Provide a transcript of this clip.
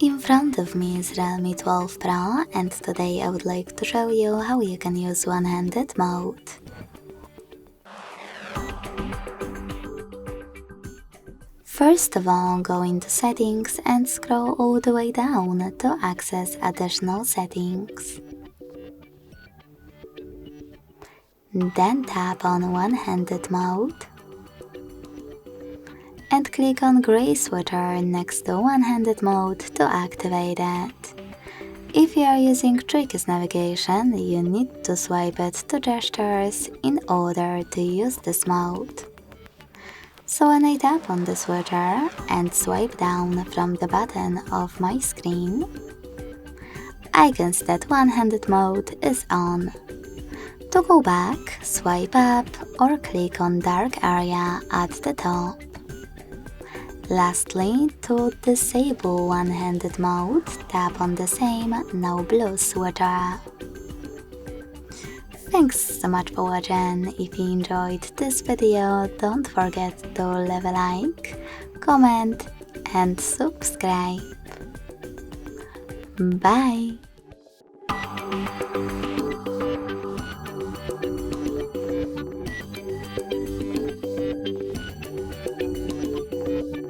In front of me is Realme 12 Pro, and today I would like to show you how you can use one-handed mode. First of all, go into settings and scroll all the way down to access additional settings. Then tap on one-handed mode and click on gray switcher next to one-handed mode to activate it. If you are using Trick's navigation, you need to swipe it to gestures in order to use this mode. So when I tap on the switcher and swipe down from the bottom of my screen, icons that one-handed mode is on. To go back, swipe up or click on dark area at the top. Lastly, to disable one-handed mode, tap on the same now blue switcher. Thanks so much for watching. If you enjoyed this video, don't forget to leave a like, comment and subscribe. Bye!